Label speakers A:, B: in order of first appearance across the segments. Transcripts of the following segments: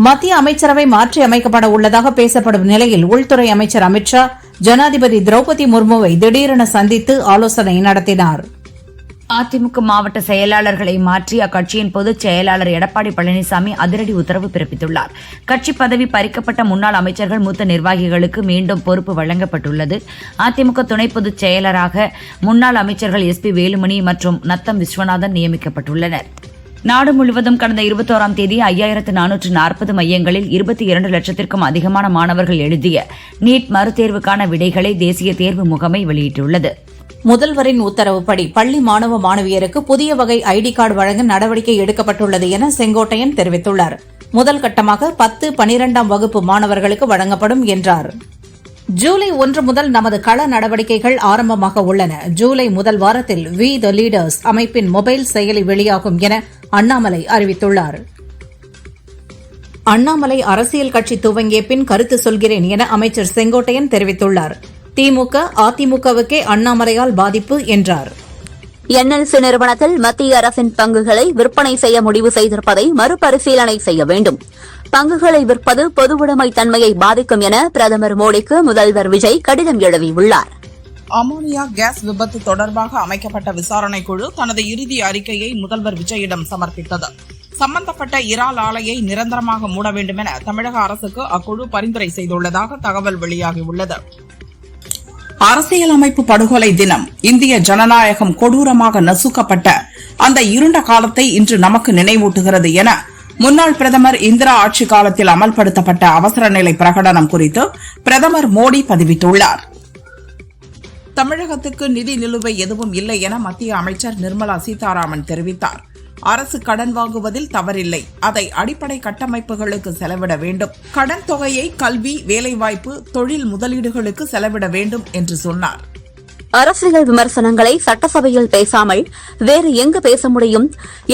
A: மத்திய அமைச்சரவை மாற்றி அமைக்கப்பட உள்ளதாக பேசப்படும் நிலையில் உள்துறை அமைச்சர் அமித் ஷா ஜனாதிபதி திரௌபதி முர்முவை திடீரென சந்தித்து ஆலோசனை நடத்தினார்.
B: அதிமுக மாவட்ட செயலாளர்களை மாற்றி அக்கட்சியின் பொதுச் செயலாளர் எடப்பாடி பழனிசாமி அதிரடி உத்தரவு பிறப்பித்துள்ளார். கட்சி பதவி பறிக்கப்பட்ட முன்னாள் அமைச்சர்கள், மூத்த நிர்வாகிகளுக்கு மீண்டும் பொறுப்பு வழங்கப்பட்டுள்ளது. அதிமுக துணை பொதுச் செயலராக முன்னாள் அமைச்சர்கள் SP வேலுமணி மற்றும் நத்தம் விஸ்வநாதன் நியமிக்கப்பட்டுள்ளனர். நாடு முழுவதும் கடந்த 21ஆம் தேதி 5440 மையங்களில் 22 லட்சத்திற்கும் அதிகமான மாணவர்கள் எழுதிய நீட் மறுதேர்வுக்கான விடைகளை தேசிய தேர்வு முகமை வெளியிட்டுள்ளது.
A: முதல்வரின் உத்தரவுப்படி பள்ளி மாணவ மாணவியருக்கு புதிய வகை ஐடி கார்டு வழங்க நடவடிக்கை எடுக்கப்பட்டுள்ளது என செங்கோட்டையன் தெரிவித்துள்ளார். முதல் கட்டமாக 10, 12ஆம் வகுப்பு மாணவர்களுக்கு வழங்கப்படும் என்றார். ஜூலை 1 முதல் நமது கள நடவடிக்கைகள் ஆரம்பமாக உள்ளன. ஜூலை முதல் வாரத்தில் வி த லீடர்ஸ் அமைப்பின் மொபைல் செயலி வெளியாகும் என அண்ணாமலை அறிவித்துள்ளார். அண்ணாமலை அரசியல் கட்சி துவங்கிய பின் கருத்து சொல்கிறேன் என அமைச்சர் செங்கோட்டையன் தெரிவித்துள்ளார். திமுக, அதிமுகவுக்கே அண்ணாமலையால் பாதிப்பு என்றார்.
C: NLC நிறுவனத்தில் மத்திய அரசின் பங்குகளை விற்பனை செய்ய முடிவு செய்திருப்பதை மறுபரிசீலனை செய்ய வேண்டும். பங்குகளை விற்பது பொதுவுடைமை தன்மையை பாதிக்கும் என பிரதமர் மோடிக்கு முதல்வர் விஜய் கடிதம் எழுதியுள்ளார்.
D: அமோனியா கேஸ் விபத்து தொடர்பாக அமைக்கப்பட்ட விசாரணை குழு தனது இறுதி அறிக்கையை முதல்வர் விஜயிடம் சமர்ப்பித்தது. சம்பந்தப்பட்ட இறால் ஆலையை நிரந்தரமாக மூட வேண்டும் என தமிழக அரசுக்கு அக்குழு பரிந்துரை செய்துள்ளதாக தகவல் வெளியாகியுள்ளது. அரசியலமைப்பு படுகொலை தினம், இந்திய ஜனநாயகம் கொடூரமாக நசுக்கப்பட்ட அந்த இருண்ட காலத்தை இன்று நமக்கு நினைவூட்டுகிறது என முன்னாள் பிரதமர் இந்திரா ஆட்சி காலத்தில் அமல்படுத்தப்பட்ட அவசர நிலை பிரகடனம் குறித்து பிரதமர் மோடி பதிவிட்டுள்ளார். தமிழகத்துக்கு நிதி நிலுவை எதுவும் இல்லை என மத்திய அமைச்சர் நிர்மலா சீதாராமன் தெரிவித்தார். அரசு கடன் வாங்குவதில் தவறில்லை, அதை அடிப்படை கட்டமைப்புகளுக்கு செலவிட வேண்டும். கடன் தொகையை கல்வி, வேலைவாய்ப்பு, தொழில் முதலீடுகளுக்கு செலவிட வேண்டும் என்று சொன்னார்.
C: அரசியல் விமர்சனங்களை சட்டசபையில் பேசாமல் வேறு எங்கு பேச முடியும்?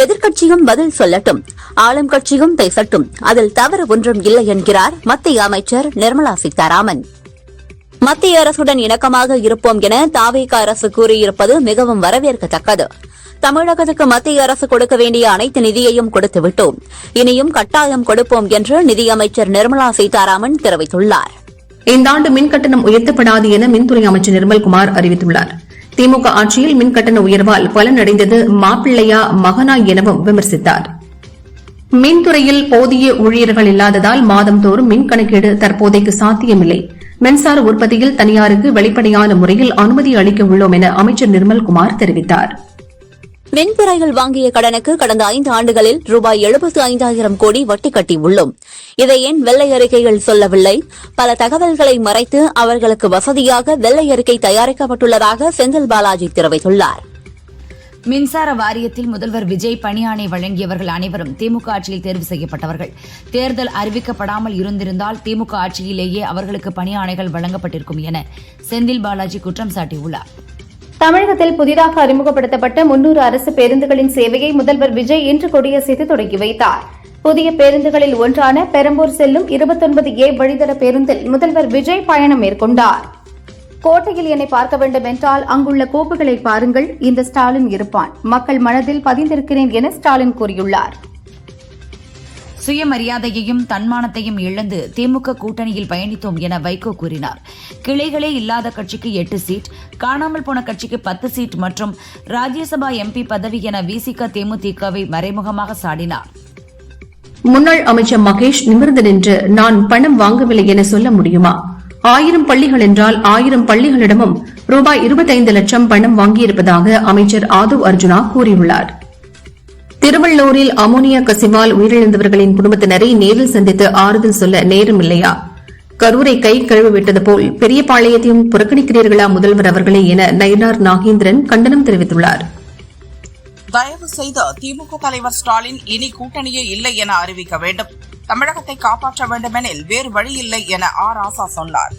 C: எதிர்க்கட்சியும் பதில் சொல்லட்டும், ஆளும் கட்சியும் பேசட்டும், அதில் தவறு ஒன்றும் இல்லை என்கிறார் மத்திய அமைச்சர் நிர்மலா சீதாராமன். மத்திய அரசுடன் இணக்கமாக இருப்போம் என தாவேகா அரசு கூறியிருப்பது மிகவும் வரவேற்கத்தக்கது. தமிழகத்துக்கு மத்திய அரசு கொடுக்க வேண்டிய அனைத்து நிதியையும் கொடுத்துவிட்டோம், இனியும் கட்டாயம் கொடுப்போம் என்று நிதியமைச்சர் நிர்மலா சீதாராமன் தெரிவித்துள்ளார்.
E: இந்த ஆண்டு மின்கட்டணம் உயர்த்தப்படாது என மின்துறை அமைச்சர் நிர்மல்குமார் அறிவித்துள்ளார். திமுக ஆட்சியில் மின்கட்டண உயர்வால் பலனடைந்தது மாப்பிள்ளையா மகனா எனவும் விமர்சித்தார். மின்துறையில் போதிய ஊழியர்கள் இல்லாததால் மாதந்தோறும் மின் கணக்கீடு தற்போதைக்கு சாத்தியமில்லை. மின்சார உற்பத்தியில் தனியாருக்கு வெளிப்படையான முறையில் அனுமதி அளிக்க உள்ளோம் என அமைச்சர் நிர்மல்குமார் தெரிவித்தார்.
C: மின்துறைகள் வாங்கிய கடனுக்கு கடந்த 5 ஆண்டுகளில் ரூபாய் 75,000 கோடி வட்டி கட்டியுள்ளோம். இதை ஏன் வெள்ளை அறிக்கைகள் சொல்லவில்லை? பல தகவல்களை மறைத்து அவர்களுக்கு வசதியாக வெள்ளை அறிக்கை தயாரிக்கப்பட்டுள்ளதாக செந்தில் பாலாஜி தெரிவித்துள்ளார்.
B: மின்சார வாரியத்தில் முதல்வர் விஜய் பணியாணை வழங்கியவர்கள் அனைவரும் திமுக ஆட்சியில் தேர்வு செய்யப்பட்டவர்கள். தேர்தல் அறிவிக்கப்படாமல் இருந்திருந்தால் திமுக ஆட்சியிலேயே அவர்களுக்கு பணியாணைகள் வழங்கப்பட்டிருக்கும் என செந்தில் பாலாஜி குற்றம் சாட்டியுள்ளார்.
F: தமிழகத்தில் புதிதாக அறிமுகப்படுத்தப்பட்ட 300 அரசு பேருந்துகளின் சேவையை முதல்வர் விஜய் இன்று கொடியசைத்து தொடங்கி வைத்தார். புதிய பேருந்துகளில் ஒன்றான பெரம்பூர் செல்லும் 29A வழித்தட பேருந்தில் முதல்வர் விஜய் பயணம் மேற்கொண்டார். கோட்டையில் என்னை பார்க்க வேண்டும் என்றால் அங்குள்ள கோப்புகளை பாருங்கள், இந்த ஸ்டாலின் இருப்பான், மக்கள் மனதில் பதிந்திருக்கிறேன் என ஸ்டாலின் கூறியுள்ளார்.
B: சுயமரியாதையையும் தன்மானத்தையும் இழந்து திமுக கூட்டணியில் பயணித்தோம் என வைகோ கூறினார். கிளைகளே இல்லாத கட்சிக்கு 8 சீட், காணாமல் போன கட்சிக்கு 10 சீட் மற்றும் ராஜ்யசபா MP பதவி என விசிக தேமுதிகவை மறைமுகமாக சாடினார்.
E: முன்னாள் அமைச்சர் மகேஷ் நிமிர்ந்து நின்று நான் பணம் வாங்கவில்லை என சொல்ல முடியுமா? 1000 பள்ளிகள் என்றால் 1000 பள்ளிகளிடமும் ரூபாய் 25 லட்சம் பணம் வாங்கியிருப்பதாக அமைச்சர் ஆதவ் அர்ஜுனா கூறியுள்ளார். திருவள்ளூரில் அமோனியா கசிவால் உயிரிழந்தவர்களின் குடும்பத்தினரை நேரில் சந்தித்து ஆறுதல் சொல்ல நேரம் இல்லையா? கரூரை கை கழுவிவிட்டது போல் பெரியபாளையத்தையும் புறக்கணிக்கிறீர்களா முதல்வர் அவர்களே என நயினார் நாகேந்திரன் கண்டனம் தெரிவித்துள்ளார்.
D: தயவு செய்து திமுக தலைவர் ஸ்டாலின் இனி கூட்டணியே இல்லை என அறிவிக்க வேண்டும். தமிழகத்தை காப்பாற்ற வேண்டுமெனில் வேறு வழி இல்லை என ராசா சொன்னார்.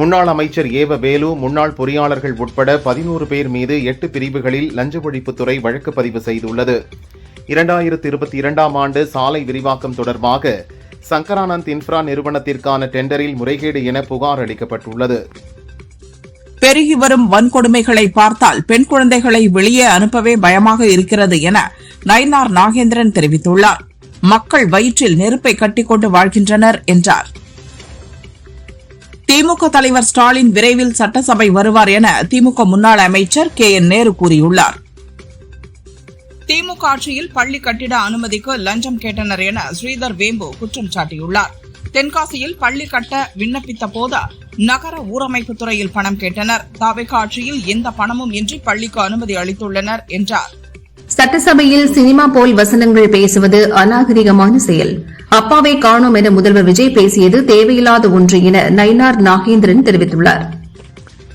G: முன்னாள் அமைச்சர் வேலு, முன்னாள் பொறியாளர்கள் உட்பட 11 பேர் மீது 8 பிரிவுகளில் லஞ்ச ஒழிப்புத்துறை வழக்கு பதிவு செய்துள்ளது. 2022ஆம் ஆண்டு சாலை விரிவாக்கம் தொடர்பாக சங்கரானந்த் இன்ஃப்ரா நிறுவனத்திற்கான டெண்டரில் முறைகேடு என புகார் அளிக்கப்பட்டுள்ளது.
D: பெருகி வரும் வன்கொடுமைகளை பார்த்தால் பெண் குழந்தைகளை வெளியே அனுப்பவே பயமாக இருக்கிறது என நயினார் நாகேந்திரன் தெரிவித்துள்ளார். மக்கள் வயிற்றில் நெருப்பை கட்டிக்கொண்டு வாழ்கின்றனர் என்றார். திமுக தலைவர் ஸ்டாலின் விரைவில் சட்டசபை வருவார் என திமுக முன்னாள் அமைச்சர் KN நேரு கூறியுள்ளார். திமுக ஆட்சியில் பள்ளி கட்டிட அனுமதிக்கு லஞ்சம் கேட்டனர் என ஸ்ரீதர் வேம்பு குற்றம் சாட்டியுள்ளார். தென்காசியில் பள்ளி கட்ட விண்ணப்பித்த போது நகர ஊரமைப்பு துறையில் பணம் கேட்டனர். தாவேக ஆட்சியில் எந்த பணமும் இன்றி பள்ளிக்கு அனுமதி அளித்துள்ளனர் என்றார்.
E: சட்டசபையில் சினிமா போல் வசனங்கள் பேசுவது அநாகரிகமான செயல். அப்பாவை காணோம் என முதல்வர் விஜய் பேசியது தேவையில்லாத ஒன்று என நயினார் நாகேந்திரன் தெரிவித்துள்ளார்.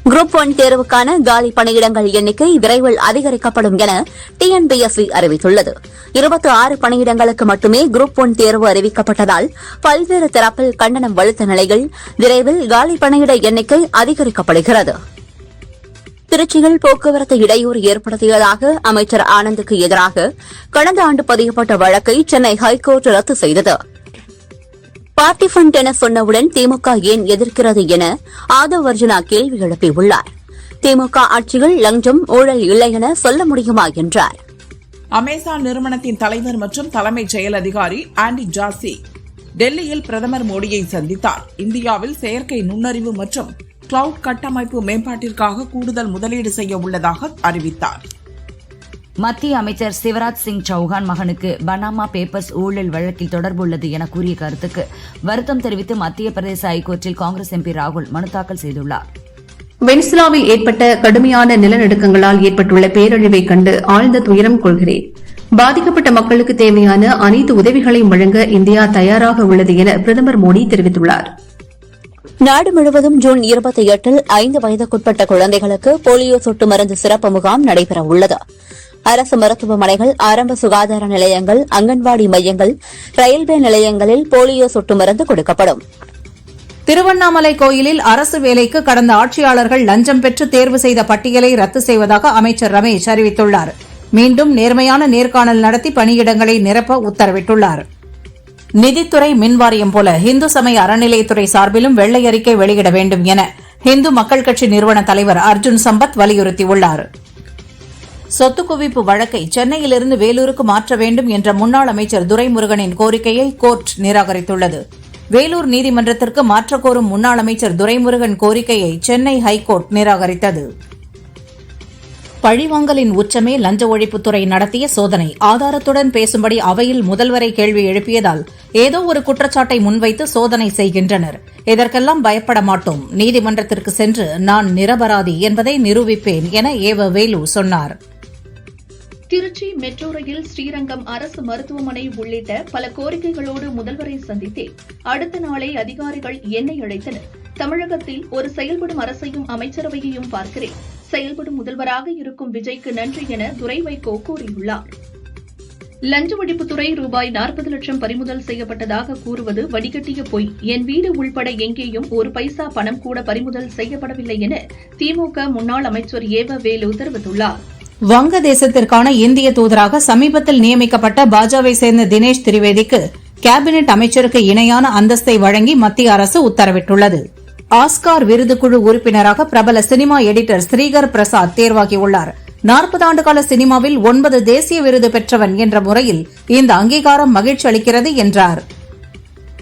C: குரூப் 1 தேர்வுக்கான காலி பணியிடங்கள் எண்ணிக்கை விரைவில் அதிகரிக்கப்படும் என TNPSC அறிவித்துள்ளது. 26 பணியிடங்களுக்கு மட்டுமே குரூப் 1 தேர்வு அறிவிக்கப்பட்டதால் பல்வேறு தரப்பில் கண்டனம் வலுத்த நிலையில் விரைவில் காலி பணியிட எண்ணிக்கை அதிகரிக்கப்படுகிறது. திருச்சியில் போக்குவரத்து இடையூறு ஏற்படுத்தியதாக அமைச்சர் ஆனந்துக்கு எதிராக கடந்த ஆண்டு பதியப்பட்ட வழக்கை சென்னை ஹைகோர்ட் ரத்து செய்தது. பார்ட்டி ஃபண்ட் என சொன்னவுடன் திமுக ஏன் எதிர்க்கிறது என ஆதவ் அர்ஜுனா கேள்வி எழுப்பியுள்ளார். திமுக ஆட்சியில் லஞ்சம் ஊழல் இல்லை என சொல்ல முடியுமா என்றார்.
D: அமேசான் நிறுவனத்தின் தலைவர் மற்றும் தலைமைச் செயல் அதிகாரி ஆண்டி ஜாசி டெல்லியில் பிரதமர் மோடியை சந்தித்தார். இந்தியாவில் செயற்கை நுண்ணறிவு மற்றும் கிளவுட் கட்டமைப்பு மேம்பாட்டிற்காக கூடுதல் முதலீடு செய்ய உள்ளதாக அறிவித்தார்.
B: மத்திய அமைச்சர் சிவராஜ் சிங் சௌஹான் மகனுக்கு பனாமா பேப்பர்ஸ் ஊழல் வழக்கில் தொடர்புள்ளது என கூறிய கருத்துக்கு வருத்தம் தெரிவித்து மத்திய பிரதேச ஐகோர்ட்டில் காங்கிரஸ் MP ராகுல் மனு தாக்கல் செய்துள்ளார்.
E: வெனிசுலாவில் ஏற்பட்ட கடுமையான நிலநடுக்கங்களால் ஏற்பட்டுள்ள பேரழிவை கண்டு ஆழ்ந்த துயரம் கொள்கிறேன். பாதிக்கப்பட்ட மக்களுக்கு தேவையான அனைத்து உதவிகளையும் வழங்க இந்தியா தயாராக உள்ளது என பிரதமர் மோடி தெரிவித்துள்ளார்.
C: நாடு முழுவதும் ஜூன் 28 5 வயதுக்குட்பட்ட குழந்தைகளுக்கு போலியோ சொட்டு மருந்து சிறப்பு முகாம் நடைபெறவுள்ளது. அரசு மருத்துவமனைகள், ஆரம்ப சுகாதார நிலையங்கள், அங்கன்வாடி மையங்கள், ரயில்வே நிலையங்களில் போலியோ சொட்டு மருந்து கொடுக்கப்படும்.
A: திருவண்ணாமலை கோயிலில் அரசு வேலைக்கு கடந்த ஆட்சியாளர்கள் லஞ்சம் பெற்று தேர்வு செய்த பட்டியலை ரத்து செய்வதாக அமைச்சர் ரமேஷ் அறிவித்துள்ளார். மீண்டும் நேர்மையான நேர்காணல் நடத்தி பணியிடங்களை நிரப்ப உத்தரவிட்டுள்ளார். நிதித்துறை, மின்வாரியம் போல இந்து சமய அறநிலையத்துறை சார்பிலும் வெள்ளை அறிக்கை வெளியிட வேண்டும் என இந்து மக்கள் கட்சி நிறுவன தலைவர் அர்ஜுன் சம்பத் வலியுறுத்தியுள்ளார். சொத்து குவிப்பு வழக்கை சென்னையிலிருந்து வேலூருக்கு மாற்ற வேண்டும் என்ற முன்னாள் அமைச்சர் துரைமுருகனின் கோரிக்கையை கோர்ட் நிராகரித்துள்ளது. வேலூர் நீதிமன்றத்திற்கு மாற்றக் கோரும் முன்னாள் அமைச்சர் துரைமுருகன் கோரிக்கையை சென்னை ஹைகோர்ட் நிராகரித்தது. பழிவாங்கலின் உச்சமே லஞ்ச ஒழிப்புத்துறை நடத்திய சோதனை. ஆதாரத்துடன் பேசும்படி அவையில் முதல்வரை கேள்வி எழுப்பியதால் ஏதோ ஒரு குற்றச்சாட்டை முன்வைத்து சோதனை செய்கின்றனர். இதற்கெல்லாம் பயப்பட மாட்டோம். நீதிமன்றத்திற்கு சென்று நான் நிரபராதி என்பதை நிரூபிப்பேன் என வேலு சொன்னார்.
H: திருச்சி மெட்ரோ ரயில் ஸ்ரீரங்கம் அரசு மருத்துவமனை உள்ளிட்ட பல கோரிக்கைகளோடு முதல்வரை சந்தித்தேன். அடுத்த நாளே அதிகாரிகள் என்னை அழைத்தனர். தமிழகத்தில் ஒரு செயல்படும் அரசையும் அமைச்சரவையையும் பார்க்கிறேன். செயல்படும் முதல்வராக இருக்கும் விஜய்க்கு நன்றி என துரை வைகோ கூறியுள்ளார். லஞ்ச ஒழிப்புத்துறை ரூபாய் 40 லட்சம் பறிமுதல் செய்யப்பட்டதாக கூறுவது வடிகட்டிய பொய். என் வீடு உள்பட எங்கேயும் ஒரு பைசா பணம் கூட பறிமுதல் செய்யப்படவில்லை என திமுக முன்னாள் அமைச்சர் வேலு தெரிவித்துள்ளார்.
A: வங்கதேசத்திற்கான இந்திய தூதராக சமீபத்தில் நியமிக்கப்பட்ட பாஜவை சேர்ந்த தினேஷ் திரிவேதிக்கு கேபினெட் அமைச்சருக்கு இணையான அந்தஸ்தை வழங்கி மத்திய அரசு உத்தரவிட்டுள்ளது. ஆஸ்கார் விருதுக்குழு உறுப்பினராக பிரபல சினிமா எடிட்டர் ஸ்ரீகர் பிரசாத் தேர்வாகியுள்ளார். 40 ஆண்டுகால சினிமாவில் 9 தேசிய விருது பெற்றவன் என்ற முறையில் இந்த அங்கீகாரம் மகிழ்ச்சி அளிக்கிறது என்றார்.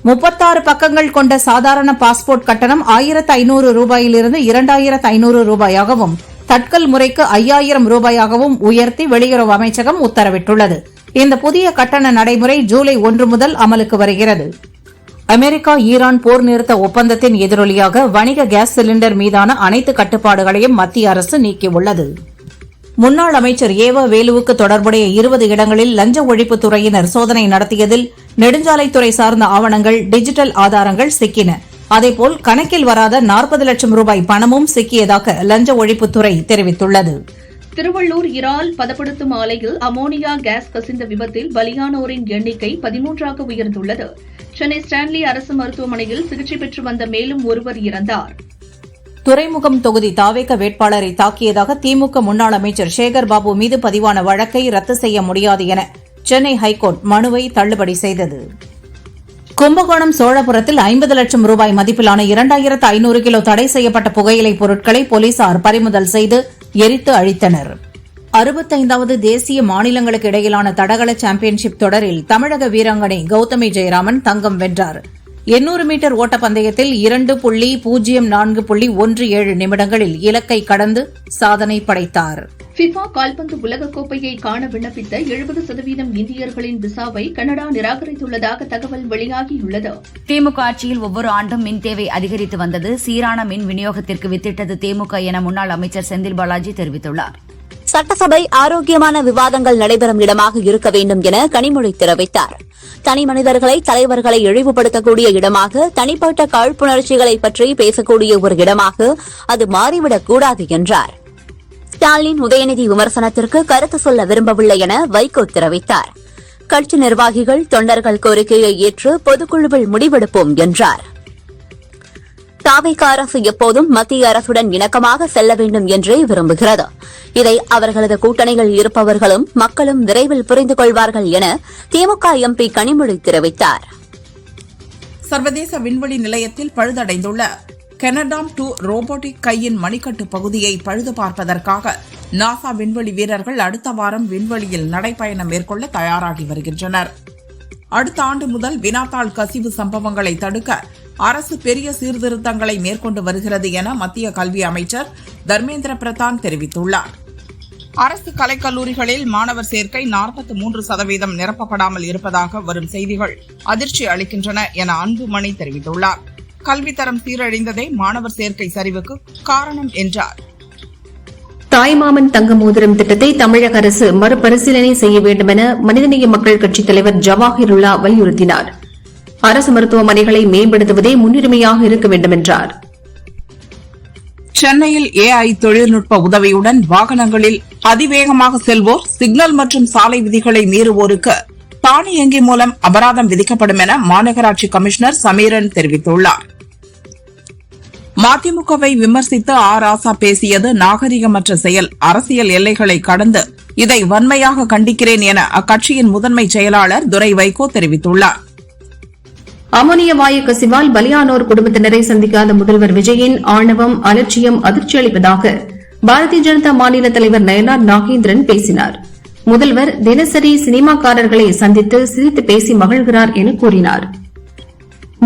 A: 36 பக்கங்கள் கொண்ட சாதாரண பாஸ்போர்ட் கட்டணம் 1500 ரூபாயிலிருந்து 2500 ரூபாயாகவும், தட்கல் முறைக்கு 5000 ரூபாயாகவும் உயர்த்தி வெளியுறவு அமைச்சகம் உத்தரவிட்டுள்ளது. இந்த புதிய கட்டண நடைமுறை ஜூலை 1 முதல் அமலுக்கு வருகிறது. அமெரிக்கா ஈரான் போர் நிறுத்த ஒப்பந்தத்தின் எதிரொலியாக வணிக கேஸ் சிலிண்டர் மீதான அனைத்து கட்டுப்பாடுகளையும் மத்திய அரசு நீக்கியுள்ளது. முன்னாள் அமைச்சர் வேலுவுக்கு தொடர்புடைய 20 இடங்களில் லஞ்ச ஒழிப்புத் துறையினர் சோதனை நடத்தியதில் நெடுஞ்சாலைத்துறை சார்ந்த ஆவணங்கள், டிஜிட்டல் ஆதாரங்கள் சிக்கின. அதேபோல் கணக்கில் வராத 40 லட்சம் ரூபாய் பணமும் சிக்கியதாக லஞ்ச ஒழிப்புத்துறை தெரிவித்துள்ளது.
H: திருவள்ளூர் இறால் பதப்படுத்தும் ஆலையில் அமோனியா கேஸ் கசிந்த விபத்தில் பலியானோரின் எண்ணிக்கை 13ஆக உயர்ந்துள்ளது. சென்னை ஸ்டான்லி அரசு மருத்துவமனையில் சிகிச்சை பெற்று வந்த மேலும் ஒருவர் இறந்தார்.
A: துறைமுகம் தொகுதி தாவேக வேட்பாளரை தாக்கியதாக திமுக முன்னாள் அமைச்சர் சேகர் பாபு மீது பதிவான வழக்கை ரத்து செய்ய முடியாது என சென்னை ஹைகோர்ட் மனுவை தள்ளுபடி செய்தது. கும்பகோணம் சோழபுரத்தில் 50 லட்சம் ரூபாய் மதிப்பிலான 2500 கிலோ தடை செய்யப்பட்ட புகையிலைப் பொருட்களை போலீசார் பறிமுதல் செய்து எரித்து அழித்தனர். 65வது தேசிய மாநிலங்களுக்கு இடையிலான தடகள சாம்பியன்ஷிப் தொடரில் தமிழக வீராங்கனை கௌதமி ஜெயராமன் தங்கம் வென்றார். 800 மீட்டர் ஓட்டப்பந்தயத்தில் 2.04.17 நிமிடங்களில் இலக்கை கடந்து சாதனை படைத்தார்.
H: ஃபிஃபா கால்பந்து உலகக்கோப்பையை காண விண்ணப்பித்த 70% இந்தியர்களின் விசாவை கனடா நிராகரித்துள்ளதாக தகவல் வெளியாகியுள்ளது.
B: திமுக ஆட்சியில் ஒவ்வொரு ஆண்டும் மின் தேவை அதிகரித்து வந்தது. சீரான மின் விநியோகத்திற்கு வித்திட்டது திமுக என முன்னாள் அமைச்சர் செந்தில் பாலாஜி தெரிவித்துள்ளார்.
C: சட்டசபை ஆரோக்கியமான விவாதங்கள் நடைபெறும் இடமாக இருக்க வேண்டும் என கனிமொழி தெரிவித்தார். தனி மனிதர்களை தலைவர்களை இழிவுபடுத்தக்கூடிய இடமாக, தனிப்பட்ட காழ்ப்புணர்ச்சிகளை பற்றி பேசக்கூடிய ஒரு இடமாக அது மாறிவிடக்கூடாது என்றார். ஸ்டாலின் உதயநிதி விமர்சனத்திற்கு கருத்து சொல்ல விரும்பவில்லை என வைகோ தெரிவித்தார். கட்சி நிர்வாகிகள் தொண்டர்கள் கோரிக்கையை ஏற்று பொதுக்குழுவில் முடிவெடுப்போம் என்றார். தாவேகா அரசு எப்போதும் மத்திய அரசுடன் இணக்கமாக செல்ல வேண்டும் என்றே விரும்புகிறது. இதை அவர்களது கூட்டணிகள் இருப்பவர்களும் மக்களும் விரைவில் புரிந்து கொள்வார்கள் என திமுக எம்பி கனிமொழி தெரிவித்தார்.
D: சர்வதேச விண்வெளி நிலையத்தில் பழுதடைந்துள்ள கெனடாம்-2 ரோபோட்டிக் கையின் மணிக்கட்டு பகுதியை பழுது பார்ப்பதற்காக நாசா விண்வெளி வீரர்கள் அடுத்த வாரம் விண்வெளியில் நடைபயணம் மேற்கொள்ள தயாராகி வருகின்றனர். அடுத்த ஆண்டு முதல் வினாத்தாள் கசிவு சம்பவங்களை தடுக்க அரசு பெரிய சீர்திருத்தங்களை மேற்கொண்டு வருகிறது என மத்திய கல்வி அமைச்சர் தர்மேந்திர பிரதான் தெரிவித்துள்ளார். அரசு கலைக்கல்லூரிகளில் மாணவர் சேர்க்கை 43% நிரப்பப்படாமல் இருப்பதாக வரும் செய்திகள் அதிர்ச்சி அளிக்கின்றன என அன்புமணி தெரிவித்துள்ளார். கல்வித்தரம் சீரழிந்ததே மாணவர் சேர்க்கை சரிவுக்கு காரணம் என்றார்.
E: தாய்மாமன் தங்க மோதிரம் திட்டத்தை தமிழக அரசு மறுபரிசீலனை செய்ய வேண்டும் என மனிதநேய மக்கள் கட்சித் தலைவர் ஜவாஹிருல்லா வலியுறுத்தினார். அரசு மருத்துவமனைகளை மேம்படுத்துவதே முன்னுரிமையாக இருக்க வேண்டும் என்றார்.
D: சென்னையில் AI தொழில்நுட்ப உதவியுடன் வாகனங்களில் அதிவேகமாக செல்வோர், சிக்னல் மற்றும் சாலை விதிகளை மீறுவோருக்கு தானியங்கி மூலம் அபராதம் விதிக்கப்படும் என மாநகராட்சி கமிஷனர் சமீரன் தெரிவித்துள்ளார். மதிமுகவை விமர்சித்து ராசா பேசியது நாகரிகமற்ற செயல், அரசியல் எல்லைகளை கடந்து இதை வன்மையாக கண்டிக்கிறேன் என அக்கட்சியின் முதன்மை செயலாளர் துரை வைகோ தெரிவித்துள்ளார்.
E: அமோனிய வாயு கசிவால் பலியானோர் குடும்பத்தினரை சந்திக்காத முதல்வர் விஜயின் ஆணவம், அலட்சியம் அதிர்ச்சி அளிப்பதாக பாரதிய ஜனதா மாநில தலைவர் நயனார் நாகேந்திரன் பேசினார். முதல்வர் தினசரி சினிமாக்காரர்களை சந்தித்து சிரித்து பேசி மகிழ்கிறார் என கூறினார்.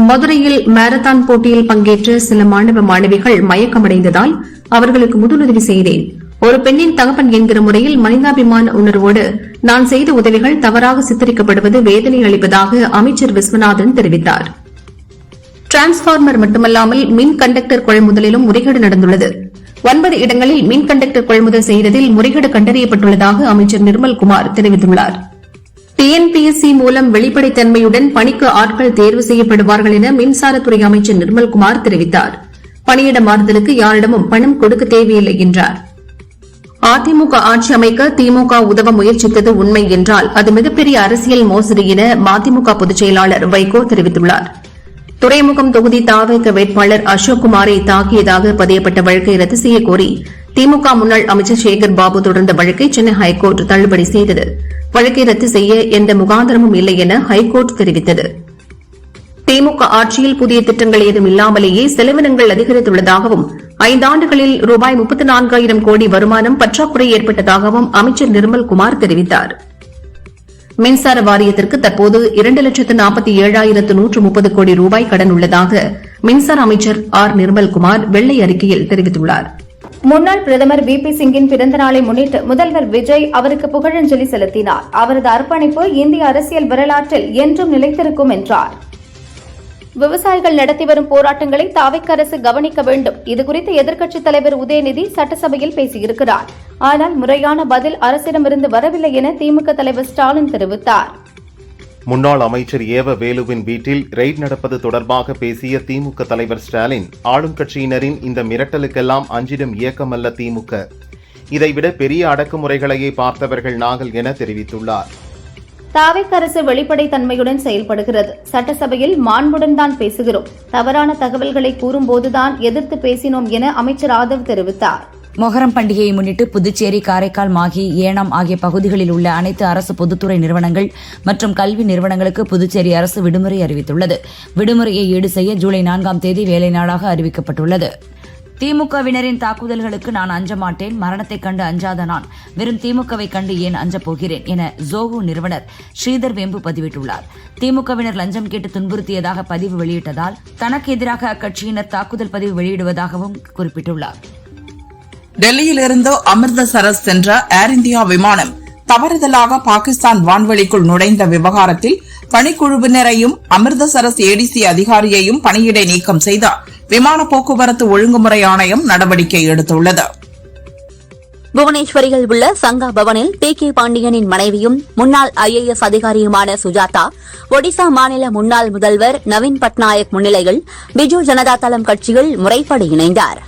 E: மதுரையில் மாரத்தான் போட்டியில் பங்கேற்ற சில மாணவ மாணவிகள் மயக்கமடைந்ததால் அவர்களுக்கு முதலுதவி செய்தேன். ஒரு பெண்ணின் தகப்பன் என்கிற முறையில் மனிதாபிமான உணர்வோடு நான் செய்த உதவிகள் தவறாக சித்தரிக்கப்படுவது வேதனை அளிப்பதாக அமைச்சர் விஸ்வநாதன் தெரிவித்தார். டிரான்ஸ்பார்மர் மட்டுமல்லாமல் மின் கண்டக்டர் கொள்முதலிலும் முறைகேடு நடந்துள்ளது. 9 இடங்களில் மின் கண்டக்டர் கொள்முதல் செய்ததில் முறைகேடு கண்டறியப்பட்டுள்ளதாக அமைச்சர் நிர்மல்குமார் தெரிவித்துள்ளார். TNPSC மூலம் வெளிப்படைத்தன்மையுடன் பணிக்கு ஆட்கள் தேர்வு செய்யப்படுவார்கள் என மின்சாரத்துறை அமைச்சர் நிர்மல்குமார் தெரிவித்தார். பணியிட மாறுதலுக்கு யாரிடமும் பணம் கொடுக்க தேவையில்லை என்றார். அதிமுக ஆட்சி அமைக்க திமுக உதவ முயற்சித்தது உண்மை என்றால் அது மிகப்பெரிய அரசியல் மோசடி என மதிமுக பொதுச் செயலாளர் வைகோ தெரிவித்துள்ளார். துறைமுகம் தொகுதி தாவேக வேட்பாளர் அசோக்குமாரை தாக்கியதாக பதியப்பட்ட வழக்கை ரத்து செய்யக் கோரி திமுக முன்னாள் அமைச்சர் சேகர் பாபு தொடர்ந்த வழக்கை சென்னை ஹைகோர்ட் தள்ளுபடி செய்தது. வழக்கை ரத்து செய்ய எந்த முகாந்திரமும் இல்லை என ஹைகோர்ட் தெரிவித்தது. திமுக ஆட்சியில் புதிய திட்டங்கள் ஏதும் இல்லாமலேயே செலவினங்கள் அதிகரித்துள்ளதாகவும் 5 ஆண்டுகளில் ரூபாய் 34,000 கோடி வருமானம் பற்றாக்குறை ஏற்பட்டதாகவும் அமைச்சர் நிர்மல்குமார் தெரிவித்தார். மின்சார வாரியத்திற்கு தற்போது 2,47,130 கோடி ரூபாய் கடன் உள்ளதாக மின்சார அமைச்சர் ஆர் நிர்மல்குமார் வெள்ளை அறிக்கையில் தெரிவித்துள்ளார்.
F: முன்னாள் பிரதமர் VP சிங்கின் பிறந்த நாளை முன்னிட்டு முதல்வர் விஜய் அவருக்கு புகழஞ்சலி செலுத்தினார். அவரது அர்ப்பணிப்பு இந்திய அரசியல் வரலாற்றில் என்றும் நிலைத்திருக்கும் என்றார். விவசாயிகள் நடத்தி வரும் போராட்டங்களை தாவேகா அரசு கவனிக்க வேண்டும். இதுகுறித்து எதிர்க்கட்சித் தலைவர் உதயநிதி சட்டசபையில் பேசியிருக்கிறார். ஆனால் முறையான பதில் அரசிடமிருந்து வரவில்லை என திமுக தலைவர் ஸ்டாலின் தெரிவித்தார்.
G: முன்னாள் அமைச்சர் ஏவ வேலுவின் வீட்டில் ரெய்ட் நடப்பது தொடர்பாக பேசிய திமுக தலைவர் ஸ்டாலின், ஆளும் கட்சியினரின் இந்த மிரட்டலுக்கெல்லாம் அஞ்சிடும் இயக்கமல்ல திமுக, இதைவிட பெரிய அடக்குமுறைகளையே பார்த்தவர்கள் நாங்கள் என தெரிவித்துள்ளார்.
F: தாவேகா அரசு வெளிப்படைத்தன்மையுடன் செயல்படுகிறது. சட்டசபையில் மாண்புடன் தான் பேசுகிறோம். தவறான தகவல்களை கூறும்போதுதான் எதிர்த்து பேசினோம் என அமைச்சர் ஆதவ் தெரிவித்தார்.
B: மொஹரம் பண்டிகையை முன்னிட்டு புதுச்சேரி, காரைக்கால், மாஹி, ஏனாம் ஆகிய பகுதிகளில் உள்ள அனைத்து அரசு பொதுத்துறை நிறுவனங்கள் மற்றும் கல்வி நிறுவனங்களுக்கு புதுச்சேரி அரசு விடுமுறை அறிவித்துள்ளது. விடுமுறையை ஈடு செய்ய ஜூலை 4ஆம் தேதி வேலை நாளாக அறிவிக்கப்பட்டுள்ளது. திமுகவினரின் தாக்குதல்களுக்கு நான் அஞ்ச மாட்டேன், மரணத்தை கண்டு அஞ்சாத நான் வெறும் திமுகவை கண்டு ஏன் அஞ்சப் போகிறேன் என ஜோஹோ நிறுவனர் ஸ்ரீதர் வேம்பு பதிவிட்டுள்ளார். திமுகவினர் லஞ்சம் கேட்டு துன்புறுத்தியதாக பதிவு வெளியிட்டதால் தனக்கு எதிராக அக்கட்சியினர் தாக்குதல் பதிவு வெளியிடுவதாகவும் குறிப்பிட்டுள்ளார்.
D: டெல்லியிலிருந்து அமிர்தசரஸ் சென்ற ஏர் இந்தியா விமானம் தவறுதலாக பாகிஸ்தான் வான்வெளிக்குள் நுழைந்த விவகாரத்தில் பணிக்குழுவினரையும் அமிர்தசரஸ் ஏடிசி அதிகாரியையும் பணியிடை நீக்கம் செய்த விமான போக்குவரத்து ஒழுங்குமுறை ஆணையம் நடவடிக்கை எடுத்துள்ளது.
C: புவனேஸ்வரியில் உள்ள சங்கா பவனில் P.K. பாண்டியனின் மனைவியும் முன்னாள் IAS அதிகாரியுமான சுஜாதா, ஒடிசா மாநில முன்னாள் முதல்வர் நவீன் பட்நாயக் முன்னிலையில் பிஜு ஜனதா தளம் கட்சியில் முறைப்படி இணைந்தார்.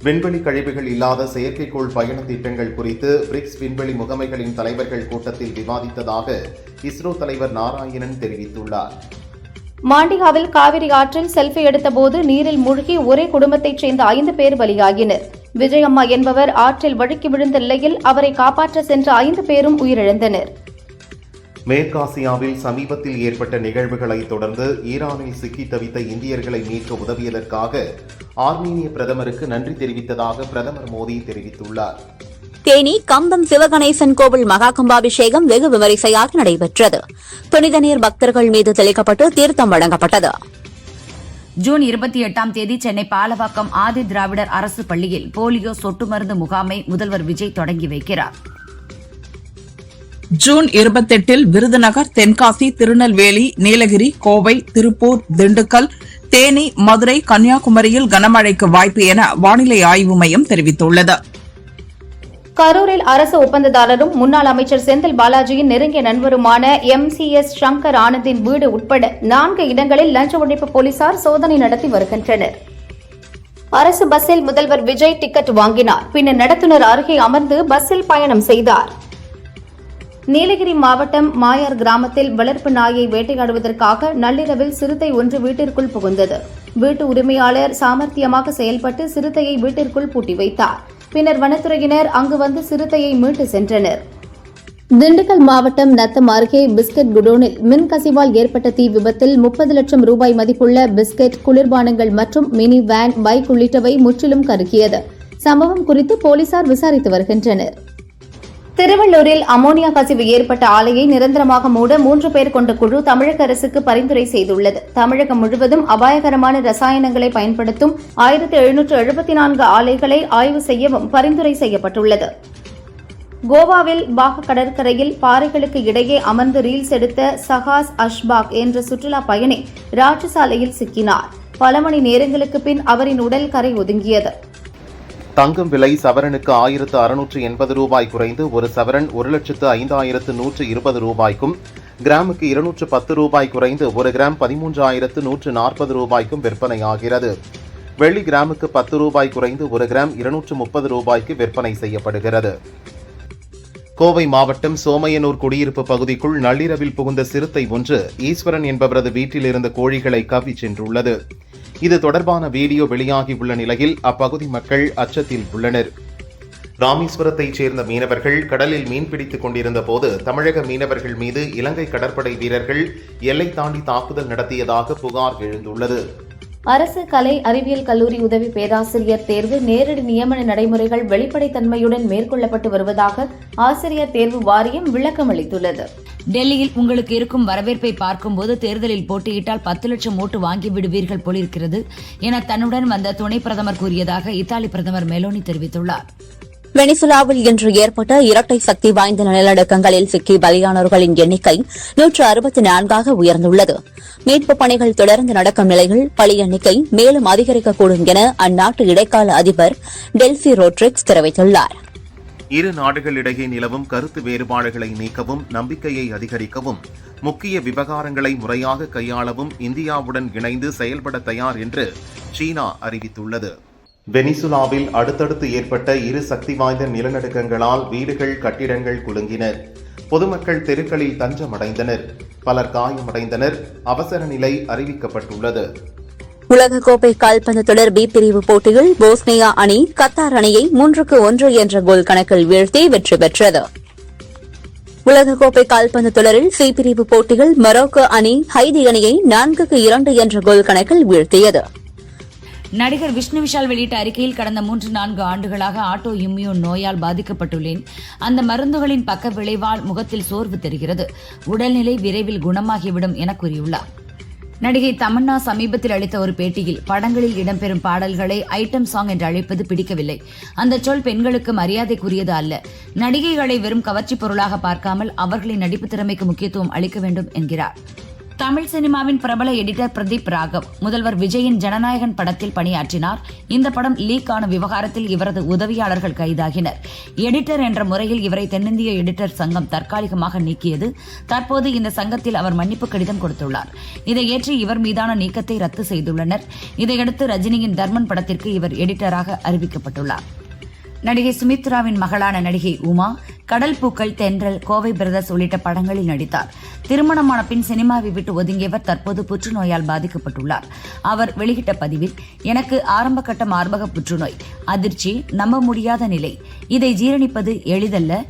G: விண்வெளி கழிவுகள் இல்லாத செயற்கைக்கோள் பயண திட்டங்கள் குறித்து பிரிக்ஸ் விண்வெளி முகமைகளின் தலைவர்கள் கூட்டத்தில் விவாதித்ததாக இஸ்ரோ தலைவர் நாராயணன் தெரிவித்துள்ளார்.
F: மாண்டிகாவில் காவிரி ஆற்றில் செல்ஃபி எடுத்தபோது நீரில் மூழ்கி ஒரே குடும்பத்தைச் சேர்ந்த 5 பேர் பலியாகினர். விஜயம்மா என்பவர் ஆற்றில் வழுக்கி விழுந்த நிலையில் அவரை காப்பாற்ற சென்ற 5 பேரும் உயிரிழந்தனர்.
G: மேற்காசியாவில் சமீபத்தில் ஏற்பட்ட நிகழ்வுகளை தொடர்ந்து ஈரானில் சிக்கி தவித்த இந்தியர்களை மீட்க உதவியதற்காக ஆர்மீனிய பிரதமருக்கு நன்றி தெரிவித்ததாக பிரதமர் மோடி தெரிவித்துள்ளார்.
C: தேனி கம்பம் சிவகணேசன் கோவில் மகா கும்பாபிஷேகம் வெகு விமரிசையாக நடைபெற்றது. புனித நீர் பக்தர்கள் மீது தெளிக்கப்பட்டு தீர்த்தம் வழங்கப்பட்டது.
B: ஜூன் 28ஆம் தேதி சென்னை பாலவாக்கம் ஆதி திராவிடர் அரசு பள்ளியில் போலியோ சொட்டு மருந்து முகாமை முதல்வர் விஜய் தொடங்கி வைக்கிறார்.
D: ஜூன் 28இல் விருதுநகர், தென்காசி, திருநெல்வேலி, நீலகிரி, கோவை, திருப்பூர், திண்டுக்கல், தேனி, மதுரை, கன்னியாகுமரியில் கனமழைக்கு வாய்ப்பு என வானிலை ஆய்வு மையம் தெரிவித்துள்ளது.
F: கரூரில் அரசு ஒப்பந்ததாரரும் முன்னாள் அமைச்சர் செந்தில் பாலாஜியின் நெருங்கிய நண்பருமான MCS சங்கர் ஆனந்தின் வீடு உட்பட 4 இடங்களில் லஞ்ச ஒழிப்பு போலீசார் சோதனை நடத்தி வருகின்றனர். அரசு பஸ்ஸில் முதல்வர் விஜய் டிக்கெட் வாங்கினார். பின்னர் நடத்துனர் அருகே அமர்ந்து பஸ்ஸில் பயணம் செய்தார். நீலகிரி மாவட்டம் மாயார் கிராமத்தில் வளர்ப்பு நாயை வேட்டையாடுவதற்காக நள்ளிரவில் சிறுத்தை ஒன்று வீட்டிற்குள் புகுந்தது. வீட்டு உரிமையாளர் சாமர்த்தியமாக செயல்பட்டு சிறுத்தையை வீட்டிற்குள் பூட்டி வைத்தார். பின்னர் வனத்துறையினர் அங்கு வந்து சிறுத்தையை மீட்டு சென்றனர். திண்டுக்கல் மாவட்டம் நத்தம் அருகே பிஸ்கட் குடோனில் மின் கசிவால் ஏற்பட்ட தீ விபத்தில் 30 லட்சம் ரூபாய் மதிப்புள்ள பிஸ்கட், குளிர்பானங்கள் மற்றும் மினி வேன், பைக் உள்ளிட்டவை முற்றிலும் கருகியது. சம்பவம் குறித்து போலீசார் விசாரித்து வருகின்றனர். திருவள்ளூரில் அமோனியா கசிவு ஏற்பட்ட ஆலையை நிரந்தரமாக மூட 3 பேர் கொண்ட குழு தமிழக அரசுக்கு பரிந்துரை செய்துள்ளது. தமிழகம் முழுவதும் அபாயகரமான ரசாயனங்களை பயன்படுத்தும் 1774 ஆலைகளை ஆய்வு செய்யவும் பரிந்துரை செய்யப்பட்டுள்ளது. கோவாவில் பாக கடற்கரையில் பாறைகளுக்கு இடையே அமர்ந்து ரீல்ஸ் எடுத்த சஹாஸ் அஷ்பாக் என்ற சுற்றுலா பயணி ராட்சசாலையில் சிக்கினார். பல மணி நேரங்களுக்கு பின் அவரின் உடல் கரை ஒதுங்கியது.
G: தங்கம் விலை சவரனுக்கு 1680 ரூபாய் குறைந்து ஒரு சவரன் 1,05,120 ரூபாய்க்கும், கிராமுக்கு 210 ரூபாய் குறைந்து ஒரு கிராம் 13,140 ரூபாய்க்கும் விற்பனையாகிறது. வெள்ளி கிராமுக்கு 10 ரூபாய் குறைந்து ஒரு கிராம் 230 ரூபாய்க்கு விற்பனை செய்யப்படுகிறது. கோவை மாவட்டம் சோமையனூர் குடியிருப்பு பகுதிக்குள் நள்ளிரவில் புகுந்த சிறுத்தை ஒன்று ஈஸ்வரன் என்பவரது வீட்டில் இருந்த கோழிகளை கவ்வி சென்றுள்ளது. இது தொடர்பான வீடியோ வெளியாகியுள்ள நிலையில் அப்பகுதி மக்கள் அச்சத்தில் உள்ளனர். ராமேஸ்வரத்தைச் சேர்ந்த மீனவர்கள் கடலில் மீன்பிடித்துக் கொண்டிருந்த போது தமிழக மீனவர்கள் மீது இலங்கை கடற்படை வீரர்கள் எல்லை தாண்டி தாக்குதல் நடத்தியதாக புகார் எழுந்துள்ளது.
F: அரசு கலை அறிவியல் கல்லூரி உதவி பேராசிரியர் தேர்வு நேரடி நியமன நடைமுறைகள் வெளிப்படைத்தன்மையுடன் மேற்கொள்ளப்பட்டு வருவதாக ஆசிரியர் தேர்வு வாரியம் விளக்கம் அளித்துள்ளது.
B: டெல்லியில் உங்களுக்கு இருக்கும் வரவேற்பை பார்க்கும்போது தேர்தலில் போட்டியிட்டால் 10 லட்சம் ஓட்டு வாங்கி விடுவீர்கள் போலிருக்கிறது என தன்னுடன் வந்த துணை பிரதமர் கூறியதாக இத்தாலி பிரதமர் மெலோனி தெரிவித்துள்ளார்.
C: வெனிசுலாவில் இன்று ஏற்பட்ட இரட்டை சக்தி வாய்ந்த நிலநடுக்கங்களில் சிக்கி பலியானோர்களின் எண்ணிக்கை 164ஆக உயர்ந்துள்ளது. மீட்புப் பணிகள் தொடர்ந்து நடக்கும் நிலையில் பலி எண்ணிக்கை மேலும் அதிகரிக்கக்கூடும் என அந்நாட்டு இடைக்கால அதிபர் டெல்சி ரோட்ரிக்ஸ் தெரிவித்துள்ளார்.
G: இரு நாடுகளிடையே நிலவும் கருத்து வேறுபாடுகளை நீக்கவும், நம்பிக்கையை அதிகரிக்கவும், முக்கிய விவகாரங்களை முறையாக கையாளவும் இந்தியாவுடன் இணைந்து செயல்பட தயார் என்று சீனா அறிவித்துள்ளது. வெனிசுலாவில் அடுத்தடுத்து ஏற்பட்ட இரு சக்தி வாய்ந்த நிலநடுக்கங்களால் வீடுகள், கட்டிடங்கள் குலுங்கின. பொதுமக்கள் தெருக்களில் தஞ்சமடைந்தனர். பலர் காயமடைந்தனர். அவசர நிலை அறிவிக்கப்பட்டுள்ளது.
C: உலகக்கோப்பை கால்பந்து தொடர் பி பிரிவு போட்டியில் போஸ்னியா அணி கத்தார் அணியை 3-1 என்ற கோல் கணக்கில் வீழ்த்தி வெற்றி பெற்றது. உலகக்கோப்பை கால்பந்து தொடரில் சி பிரிவு போட்டியில் மொரோக்கோ அணி ஹைதி அணியை 4-2 என்ற கோல் கணக்கில் வீழ்த்தியது.
B: நடிகர் விஷ்ணு விஷால் வெளியிட்ட அறிக்கையில் கடந்த 3-4 ஆண்டுகளாக ஆட்டோ இம்யூன் நோயால் பாதிக்கப்பட்டுள்ளேன். அந்த மருந்துகளின் பக்க விளைவால் முகத்தில் சோர்வு தெரிகிறது. உடல்நிலை விரைவில் குணமாகிவிடும் என கூறியுள்ளார். நடிகை தமன்னா சமீபத்தில் அளித்த ஒரு பேட்டியில் படங்களில் இடம்பெறும் பாடல்களை ஐட்டம் சாங் என்று அழைப்பது பிடிக்கவில்லை. அந்த சொல் பெண்களுக்கு மரியாதைக்குரியது அல்ல. நடிகைகளை வெறும் கவர்ச்சி பொருளாக பார்க்காமல் அவர்களின் நடிப்பு திறமைக்கு முக்கியத்துவம் அளிக்க வேண்டும் என்கிறார். தமிழ் சினிமாவின் பிரபல எடிட்டர் பிரதீப் ராகவ் முதல்வர் விஜயின் ஜனநாயகன் படத்தில் பணியாற்றினார். இந்த படம் லீக் ஆன விவகாரத்தில் இவரது உதவியாளர்கள் கைதாகினர். எடிட்டர் என்ற முறையில் இவரை தென்னிந்திய எடிட்டர் சங்கம் தற்காலிகமாக நீக்கியது. தற்போது இந்த சங்கத்தில் அவர் மன்னிப்பு கடிதம் கொடுத்துள்ளார். இதை ஏற்று இவர் மீதான நீக்கத்தை ரத்து செய்துள்ளனர். இதையடுத்து ரஜினியின் தர்மன் படத்திற்கு இவர் எடிட்டராக அறிவிக்கப்பட்டுள்ளார். நடிகை சுமித்ராவின் மகளான நடிகை உமா கடல் பூக்கள், தென்றல், கோவை பிரதர்ஸ் உள்ளிட்ட படங்களில் நடித்தார். திருமணமான பின் சினிமாவை விட்டு ஒதுங்கியவர் தற்போது புற்றுநோயால் பாதிக்கப்பட்டுள்ளார். அவர் வெளியிட்ட பதிவில், எனக்கு ஆரம்பகட்ட மார்பக புற்றுநோய், அதிர்ச்சி, நம்ப முடியாத நிலை, இதை ஜீரணிப்பது எளிதல்ல,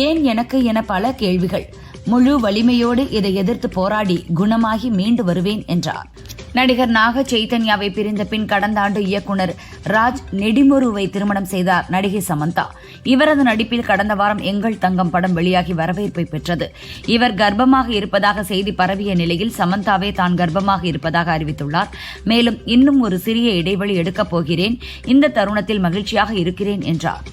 B: ஏன் எனக்கு என பல கேள்விகள், முழு வலிமையோடு இதை எதிர்த்து போராடி குணமாகி மீண்டு வருவேன் என்றார். நடிகர் நாக சைத்தன்யாவை பிரிந்த பின் கடந்த ஆண்டு இயக்குனர் ராஜ் நெடிமுருவை திருமணம் செய்தார் நடிகை சமந்தா. இவரது நடிப்பில் கடந்த வாரம் எங்கள் தங்கம் படம் வெளியாகி வரவேற்பை பெற்றது. இவர் கர்ப்பமாக இருப்பதாக செய்தி பரவிய நிலையில் சமந்தாவே தான் கர்ப்பமாக இருப்பதாக அறிவித்துள்ளார். மேலும் இன்னும் ஒரு சிறிய இடைவெளி எடுக்கப் போகிறேன், இந்த தருணத்தில் மகிழ்ச்சியாக இருக்கிறேன் என்றார்.